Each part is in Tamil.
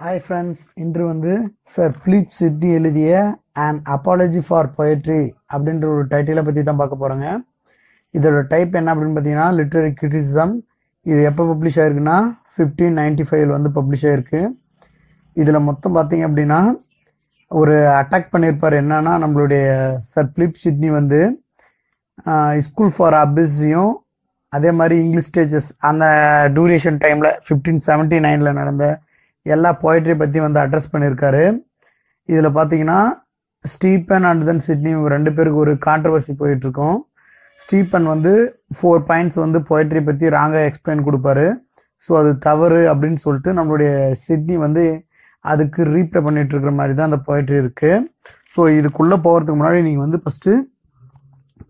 ஹாய் ஃப்ரெண்ட்ஸ், இன்று சார் பிலிப் சிட்னி எழுதிய அண்ட் அப்பாலஜி ஃபார் பொயட்ரி அப்படின்ற ஒரு டைட்டிலை பற்றி தான் பார்க்க போகிறோங்க. இதோட டைப் என்ன அப்படின்னு பார்த்தீங்கன்னா லிட்ரரி கிரிட்டிசிசம். இது எப்போ பப்ளிஷ் ஆயிருக்குன்னா 1595 பப்ளிஷ் ஆயிருக்கு. இதில் மொத்தம் பார்த்தீங்க அப்படின்னா ஒரு அட்டாக் பண்ணியிருப்பார். என்னன்னா நம்மளுடைய sir Philip Sidney school for அபிஸையும் அதே மாதிரி இங்கிலீஷ் ஸ்டேஜஸ் அந்த டூரேஷன் டைமில் 1579 நடந்த எல்லா போய்ட்ரி பற்றி அட்ரஸ் பண்ணியிருக்காரு. இதில் பார்த்தீங்கன்னா ஸ்டீபன் அண்ட் தென் சிட்னி இவங்க ரெண்டு பேருக்கு ஒரு கான்ட்ரவர்சி போயிட்டுருக்கோம். ஸ்டீபன் 4 பாயிண்ட்ஸ் போய்ட்ரி பற்றி ராங்காக எக்ஸ்பிளைன் கொடுப்பாரு. ஸோ அது தவறு அப்படின்னு சொல்லிட்டு நம்மளுடைய சிட்னி அதுக்கு ரீப்ளை பண்ணிட்டு இருக்கிற மாதிரி தான் அந்த போய்ட்ரி இருக்குது. ஸோ இதுக்குள்ளே போகிறதுக்கு முன்னாடி நீங்கள் ஃபஸ்ட்டு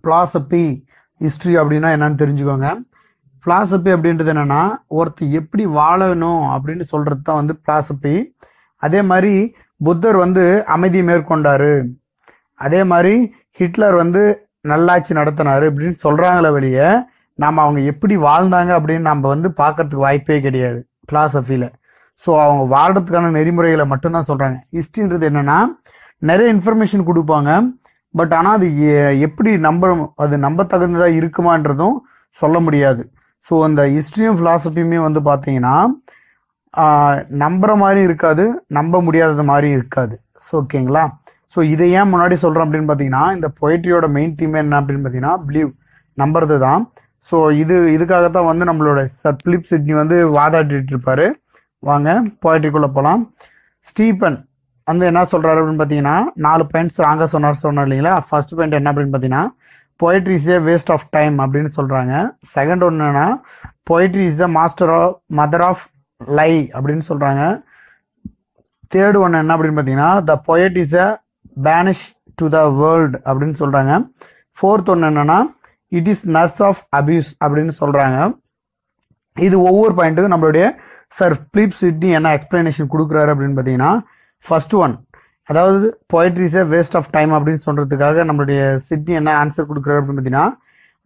பிலாசபி ஹிஸ்ட்ரி அப்படின்னா என்னன்னு தெரிஞ்சுக்கோங்க. பிலாசபி அப்படின்றது என்னன்னா ஒருத்தர் எப்படி வாழணும் அப்படின்னு சொல்றது தான் பிலாசபி. அதே மாதிரி புத்தர் அமைதியை மேற்கொண்டாரு, அதே மாதிரி ஹிட்லர் நல்லாட்சி நடத்தினாரு அப்படின்னு சொல்றாங்களே வெளியே நம்ம அவங்க எப்படி வாழ்ந்தாங்க அப்படின்னு நம்ம பார்க்கறதுக்கு வாய்ப்பே கிடையாது பிலாசபியில. ஸோ அவங்க வாழ்றதுக்கான நெறிமுறைகளை மட்டும்தான் சொல்றாங்க. ஹிஸ்ட்ரின்றது என்னன்னா நிறைய இன்ஃபர்மேஷன் கொடுப்பாங்க, பட் ஆனால் அது எப்படி அது நம்ப தகுந்ததா இருக்குமான்றதும் சொல்ல முடியாது. ஸோ அந்த ஹிஸ்ட்ரியும் ஃபிலாசபியுமே பார்த்தீங்கன்னா நம்புற மாதிரி இருக்காது, நம்ப முடியாதது மாதிரி இருக்காது. ஸோ ஓகேங்களா. ஸோ இதை ஏன் முன்னாடி சொல்கிறோம் அப்படின்னு பார்த்தீங்கன்னா இந்த பொய்ட்ரியோட மெயின் தீம் என்ன அப்படின்னு பார்த்தீங்கன்னா பிலீவ், நம்புறது தான். ஸோ இதுக்காகத்தான் நம்மளோட சார் பிலிப் சிட்னி வாதாடிட்டு இருப்பாரு. வாங்க பொய்ட்ரிக்குள்ளே போகலாம். ஸ்டீபன் என்ன சொல்கிறாரு அப்படின்னு பார்த்தீங்கன்னா 4 பாயிண்ட்ஸ் ராங்க சொன்னார் இல்லைங்களா. ஃபர்ஸ்ட் பாயிண்ட் என்ன அப்படின்னு பார்த்தீங்கன்னா poetry is a waste of time அப்படின்னு சொல்றாங்க. செகண்ட் ஒன்னுன்னா poetry is the mother of lie அப்படின்னு சொல்றாங்க. தேர்ட் ஒன் என்ன அப்படின்னு பார்த்தீங்கன்னா the poet is a banish to the world அப்படின்னு சொல்றாங்க. ஃபோர்த் ஒன்று என்னன்னா it is nurse of abuse அப்படின்னு சொல்றாங்க. இது ஒவ்வொரு பாயிண்ட்டுக்கும் நம்மளுடைய சார் பிலிப் சிட்னி என்ன எக்ஸ்பிளனேஷன் கொடுக்குறாரு அப்படின்னு பார்த்தீங்கன்னா ஃபர்ஸ்ட் ஒன், அதாவது poetry is a waste of time அப்படின்னு சொல்றதுக்காக நம்மளுடைய சிட்னி என்ன ஆன்சர் கொடுக்குறாரு அப்படின்னு பார்த்தீங்கன்னா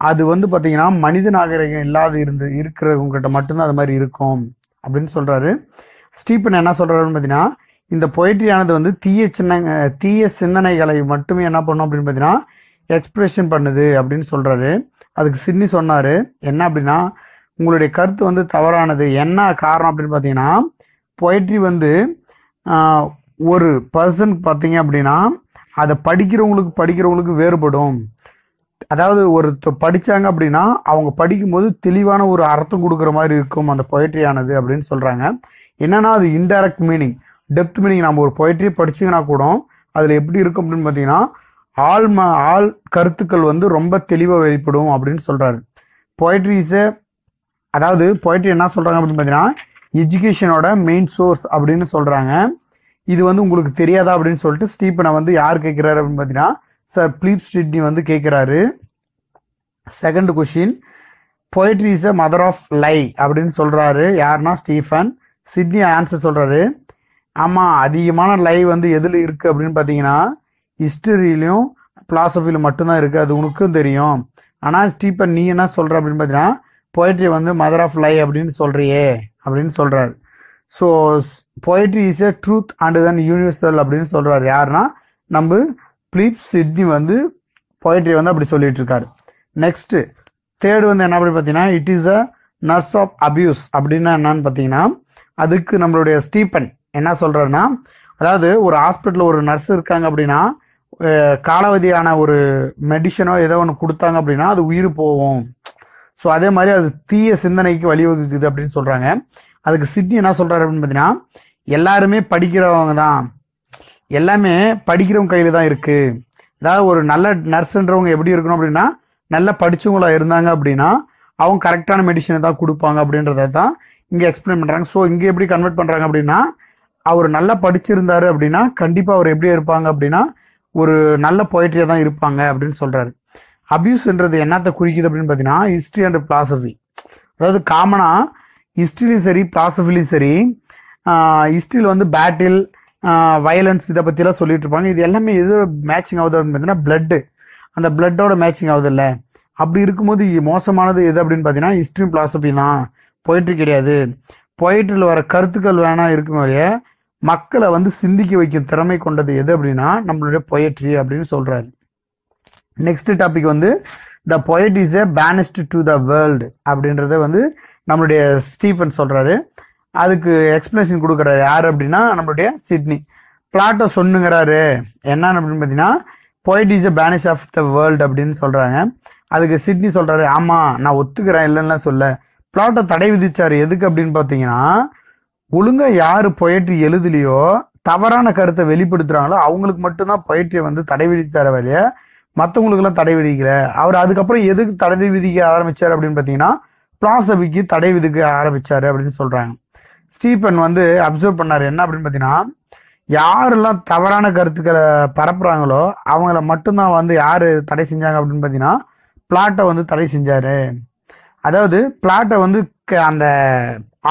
அது பார்த்தீங்கன்னா மனித நாகரிகம் இல்லாத இருக்கிறவங்க கிட்ட மட்டும்தான் அது மாதிரி இருக்கும் அப்படின்னு சொல்றாரு. ஸ்டீபன் என்ன சொல்றாருன்னு பார்த்தீங்கன்னா இந்த பொயட்ரியானது தீய சிந்தனைகளை மட்டுமே என்ன பண்ணும் அப்படின்னு பார்த்தீங்கன்னா எக்ஸ்பிரஷன் பண்ணுது அப்படின்னு சொல்றாரு. அதுக்கு சிட்னி சொன்னாரு என்ன அப்படின்னா உங்களுடைய கருத்து தவறானது. என்ன காரணம் அப்படின்னு பார்த்தீங்கன்னா பொயட்ரி ஒரு பர்சன் பார்த்தீங்க அப்படின்னா அதை படிக்கிறவங்களுக்கு வேறுபடும். அதாவது ஒரு படிச்சாங்க அப்படின்னா அவங்க படிக்கும்போது தெளிவான ஒரு அர்த்தம் கொடுக்குற மாதிரி இருக்கும் அந்த பொயட்ரியானது அப்படின்னு சொல்றாங்க. என்னன்னா அது இன்டைரக்ட் மீனிங், டெப்த் மீனிங். நம்ம ஒரு பொயட்ரி படிச்சீங்கன்னா கூட அதுல எப்படி இருக்கும் அப்படின்னு பார்த்தீங்கன்னா ஆள் கருத்துக்கள் ரொம்ப தெளிவாக வெளிப்படும் அப்படின்னு சொல்றாரு. பொயட்ரி அதாவது பொயட்ரி என்ன சொல்றாங்க அப்படின்னு பார்த்தீங்கன்னா எஜுகேஷனோட மெயின் சோர்ஸ் அப்படின்னு சொல்றாங்க. இது உங்களுக்கு தெரியாதா அப்படின்னு சொல்லிட்டு ஸ்டீபனை யார் கேட்கிறாரு அப்படின்னு பார்த்தீங்கன்னா சார் பிலிப் சிட்னி கேட்கிறாரு. Second question, poetry is a mother of lie அப்படின்னு சொல்றாரு யாருன்னா ஸ்டீஃபன். சிட்னி ஆன்சர் சொல்றாரு ஆமா அதிகமான லை எதுல இருக்கு அப்படின்னு பார்த்தீங்கன்னா ஹிஸ்டரியிலையும் பிலாசபியிலும் மட்டும்தான் இருக்கு, அது உனக்கும் தெரியும். ஆனா ஸ்டீபன் நீ என்ன சொல்ற அப்படின்னு பார்த்தீங்கன்னா பொயட்ரி மதர் ஆஃப் லை அப்படின்னு சொல்றியே அப்படின்னு சொல்றாரு. So poetry is A truth and then universal அப்படின்னு சொல்றாரு யாருன்னா நம்ம பிலிப் சிட்னி பொயட்ரி அப்படி சொல்லிட்டு இருக்காரு. நெக்ஸ்ட் தேர்ட் என்ன அப்படின்னு பார்த்தீங்கன்னா it is a nurse of abuse அப்படின்னா என்னன்னு பார்த்தீங்கன்னா அதுக்கு நம்மளுடைய ஸ்டீபன் என்ன சொல்றாருன்னா அதாவது ஒரு ஹாஸ்பிட்டல் ஒரு நர்ஸ் இருக்காங்க அப்படின்னா காலாவதியான ஒரு மெடிசனோ ஏதோ ஒன்று கொடுத்தாங்க அப்படின்னா அது உயிர் போகும். ஸோ அதே மாதிரி அது தீய சிந்தனைக்கு வழிவகுக்குது அப்படின்னு சொல்றாங்க. அதுக்கு சிட்னி என்ன சொல்றாரு அப்படின்னு பார்த்தீங்கன்னா எல்லாருமே படிக்கிறவங்க தான், எல்லாமே படிக்கிறவங்க கையில தான் இருக்கு. அதாவது ஒரு நல்ல நர்ஸ்ன்றவங்க எப்படி இருக்கணும் அப்படின்னா நல்லா படிச்சவங்களா இருந்தாங்க அப்படின்னா அவங்க கரெக்டான மெடிசனை தான் கொடுப்பாங்க அப்படின்றத தான் இங்க எக்ஸ்பிளைன் பண்றாங்க. ஸோ இங்க எப்படி கன்வெர்ட் பண்றாங்க அப்படின்னா அவர் நல்லா படிச்சிருந்தாரு அப்படின்னா கண்டிப்பா அவர் எப்படி இருப்பாங்க அப்படின்னா ஒரு நல்ல பொயட்ரியா தான் இருப்பாங்க அப்படின்னு சொல்றாரு. அபியூஸ்ன்றது என்னத்தை குறிக்குது அப்படின்னு பார்த்தீங்கன்னா ஹிஸ்டரி அண்ட் பிலாசபி. அதாவது காமனா ஹிஸ்டரியும் சரி பிலாசபிலையும் சரி ஹிஸ்டரியில் பேட்டில் வயலன்ஸ் இதை பற்றிலாம் சொல்லிட்டு இருப்பாங்க. இது எல்லாமே எது மேட்சிங் ஆகுது அப்படின்னு பார்த்தீங்கன்னா பிளட்டு, அந்த பிளட்டோட மேட்சிங் ஆகுது இல்லை. அப்படி இருக்கும்போது மோசமானது எது அப்படின்னு பார்த்தீங்கன்னா ஹிஸ்டரியும் பிலாசபி தான், பொயட்ரி கிடையாது. பொயட்ரியில் வர கருத்துக்கள் வேணா இருக்கும் வரைய மக்களை வந்து சிந்திக்க வைக்கும் திறமை கொண்டது எது அப்படின்னா நம்மளுடைய பொயட்ரி அப்படின்னு சொல்றாரு. நெக்ஸ்ட் டாபிக் வந்து the poet is a banished to the world அப்படின்றத வந்து நம்மளுடைய ஸ்டீஃபன் சொல்றாரு. அதுக்கு எக்ஸ்பிளனேஷன் கொடுக்குறாரு யார் அப்படின்னா நம்மளுடைய சிட்னி. பிளாட்டோ சொன்னுங்கிறாரு என்னன்னு அப்படின்னு பார்த்தீங்கன்னா poet is a banish of the world அப்படின்னு சொல்றாங்க. அதுக்கு சிட்னி சொல்றாரு ஆமா நான் ஒத்துக்கிறேன் இல்லைன்னா சொல்ல. பிளாட்டோ தடை விதிச்சாரு எதுக்கு அப்படின்னு பார்த்தீங்கன்னா ஒழுங்கா யாரு பொயட்ரி எழுதலையோ தவறான கருத்தை வெளிப்படுத்துறாங்களோ அவங்களுக்கு மட்டும்தான் பொயட்ரியை வந்து தடை விதித்தார வழிய மற்றவங்களுக்கு எல்லாம் தடை விதிக்கல. அவர் அதுக்கப்புறம் எதுக்கு தடை விதிக்க ஆரம்பிச்சாரு அப்படின்னு பார்த்தீங்கன்னா பிலாசபிக்கு தடை விதிக்க ஆரம்பிச்சாரு அப்படின்னு சொல்றாங்க. ஸ்டீபன் வந்து அப்சர்வ் பண்ணாரு என்ன அப்படின்னு பார்த்தீங்கன்னா யாரெல்லாம் தவறான கருத்துக்களை பரப்புறாங்களோ அவங்கள மட்டும்தான் வந்து யாரு தடை செஞ்சாங்க அப்படின்னு பார்த்தீங்கன்னா பிளாட்டோ வந்து தடை செஞ்சாரு. அதாவது பிளாட்டோ வந்து அந்த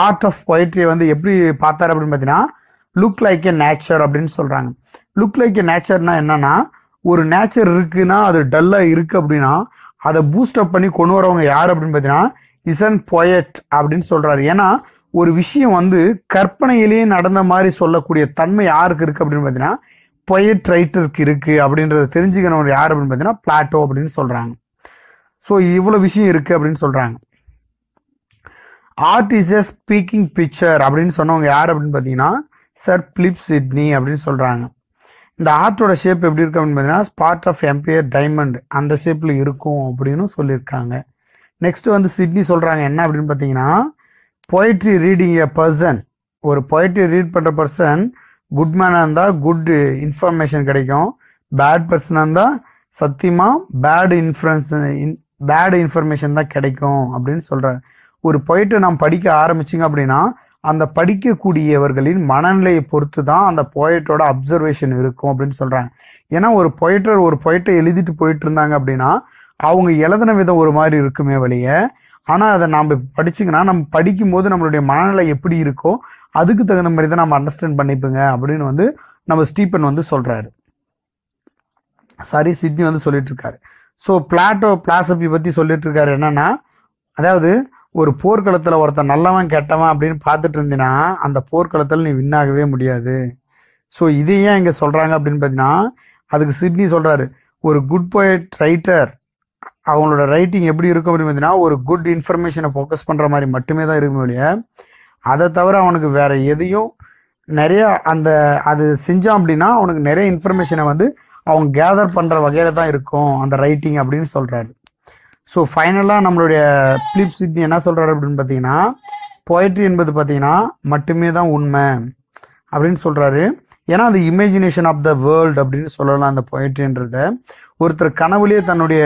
ஆர்ட் ஆஃப் பொயட்ரியை வந்து எப்படி பார்த்தாரு அப்படின்னு பார்த்தீங்கன்னா லுக் லைக் எ நேச்சர் அப்படின்னு சொல்றாங்க. லுக் லைக் எ நேச்சர்னா என்னன்னா ஒரு நேச்சர் இருக்குன்னா அது டல்லா இருக்கு அப்படின்னா அதை பூஸ்ட் அப் பண்ணி கொண்டு வரவங்க யார் அப்படின்னு பார்த்தீங்கன்னா இஸ் அன் பொயட் அப்படின்னு சொல்றாரு. ஏன்னா ஒரு விஷயம் வந்து கற்பனையிலேயே நடந்த மாதிரி சொல்லக்கூடிய தன்மை யாருக்கு இருக்கு அப்படின்னு பார்த்தீங்கன்னா பொயட் ரைட்டருக்கு இருக்கு அப்படின்றத தெரிஞ்சுக்கணும் யார் அப்படின்னு பார்த்தீங்கன்னா பிளாட்டோ அப்படின்னு சொல்றாங்க. ஸோ இவ்வளவு விஷயம் இருக்கு அப்படின்னு சொல்றாங்க. Art is a speaking picture அப்படின்னு சொன்னவங்க யார் அப்படின்னு பார்த்தீங்கன்னா சர் பிலிப் சிட்னி அப்படின்னு சொல்றாங்க. இந்த ஆர்ட்டோட ஷேப் எப்படி இருக்கு அப்படின்னு பார்த்தீங்கன்னா ஸ்பாட் ஆஃப் எம்பையர் டைமண்ட் அந்த ஷேப்ல இருக்கும் அப்படின்னு சொல்லியிருக்காங்க. நெக்ஸ்ட் வந்து சிட்னி சொல்றாங்க என்ன அப்படின்னு பார்த்தீங்கன்னா பொயட்ரி ரீடிங் எ பர்சன் ஒரு பொயட்ரி ரீட் பண்ற பர்சன் குட் மேனா இருந்தா குட் இன்ஃபர்மேஷன் கிடைக்கும், பேட் பர்சனா இருந்தா சத்தியமா பேட் இன்ஃபர்மேஷன் தான் கிடைக்கும் அப்படின்னு சொல்றாங்க. ஒரு பொயட்டை நாம் படிக்க ஆரம்பிச்சிங்க அப்படின்னா அந்த படிக்கக்கூடியவர்களின் மனநிலையை பொறுத்து தான் அந்த பொயட்டோட அப்சர்வேஷன் இருக்கும் அப்படின்னு சொல்றாங்க. ஏன்னா ஒரு பொயட்டை எழுதிட்டு போயிட்டு இருந்தாங்க அப்படின்னா அவங்க எழுதின விதம் ஒரு மாதிரி இருக்குமே வழிய ஆனா அதை நம்ம படிச்சிங்கன்னா நம்ம படிக்கும் போது நம்மளுடைய மனநிலை எப்படி இருக்கோ அதுக்கு தகுந்த மாதிரி தான் நம்ம அண்டர்ஸ்டாண்ட் பண்ணிப்போங்க அப்படின்னு வந்து நம்ம ஸ்டீபன் வந்து சொல்றாரு. சிட்னி வந்து சொல்லிட்டு இருக்காரு. ஸோ பிளாட்டோ பிலாசபி பத்தி சொல்லிட்டு இருக்காரு என்னன்னா அதாவது ஒரு போர்க்களத்துல ஒருத்தன் நல்லவன் கெட்டவன் அப்படின்னு பார்த்துட்டு இருந்தீங்கன்னா அந்த போர்க்களத்துல நீ வின்னாகவே முடியாது. ஸோ இதை ஏன் இங்க சொல்றாங்க அப்படின்னு பார்த்தீங்கன்னா அதுக்கு சிட்னி சொல்றாரு ஒரு குட் பொயட் ரைட்டர் அவங்களோட ரைட்டிங் எப்படி இருக்கும் அப்படின்னு பார்த்தீங்கன்னா ஒரு குட் இன்ஃபர்மேஷனை ஃபோக்கஸ் பண்ற மாதிரி மட்டுமே தான் இருக்கும் இல்லையா. அதை தவிர அவனுக்கு வேற எதையும் நிறைய அது செஞ்சான் அப்படின்னா அவனுக்கு நிறைய இன்ஃபர்மேஷனை வந்து அவங்க கேதர் பண்ற வகையில தான் இருக்கும் அந்த ரைட்டிங் அப்படின்னு சொல்றாரு. ஸோ ஃபைனலாக நம்மளுடைய பிலிப் சிட்னி என்ன சொல்றாரு அப்படின்னு பார்த்தீங்கன்னா பொயட்ரி என்பது பார்த்தீங்கன்னா மட்டுமே தான் உண்மை அப்படின்னு சொல்றாரு. ஏன்னா அது இமேஜினேஷன் ஆஃப் த வேர்ல்டு அப்படின்னு சொல்லலாம். அந்த பொயட்ரின்றத ஒருத்தர் கனவுலேயே தன்னுடைய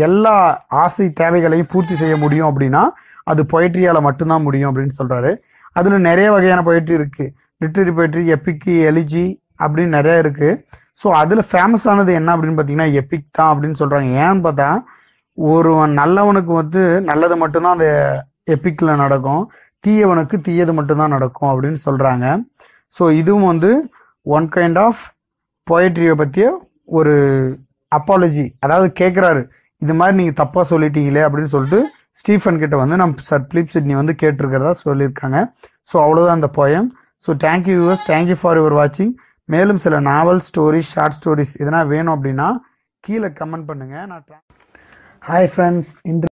எல்லா ஆசை தேவைகளையும் பூர்த்தி செய்ய முடியும் அப்படின்னா அது பொயட்ரியால மட்டும்தான் முடியும் அப்படின்னு சொல்றாரு. அதுல நிறைய வகையான பொயட்ரி இருக்கு. லிட்ரரி பொயட்ரி, எபிக்கு, எலிஜி அப்படின்னு நிறைய இருக்கு. ஸோ அதுல ஃபேமஸ் ஆனது என்ன அப்படின்னு பார்த்தீங்கன்னா எபிக் தான் அப்படின்னு சொல்றாங்க. ஏன்னு பார்த்தா ஒருவன் நல்லவனுக்கு வந்து நல்லது மட்டும்தான் அந்த எபிக்ல நடக்கும், தீயவனுக்கு தீயது மட்டும்தான் நடக்கும் அப்படின்னு சொல்றாங்க. ஸோ இதுவும் வந்து ஒன் கைண்ட் ஆஃப் பொயட்ரியை பற்றிய ஒரு அப்பாலஜி, அதாவது கேட்குறாரு இது மாதிரி நீங்கள் தப்பாக சொல்லிட்டீங்களே அப்படின்னு சொல்லிட்டு ஸ்டீஃபன் கிட்ட வந்து நம்ம சர் பிலிப் சிட்னி வந்து கேட்டிருக்கிறதா சொல்லியிருக்காங்க. ஸோ அவ்வளோதான் அந்த poem. So thank you viewers, thank you for your வாட்சிங். மேலும் சில நாவல் ஸ்டோரிஸ், ஷார்ட் ஸ்டோரிஸ் இதெல்லாம் வேணும் அப்படின்னா கீழே கமெண்ட் பண்ணுங்க. ஹாய் ஃப்ரெண்ட்ஸ், இன்று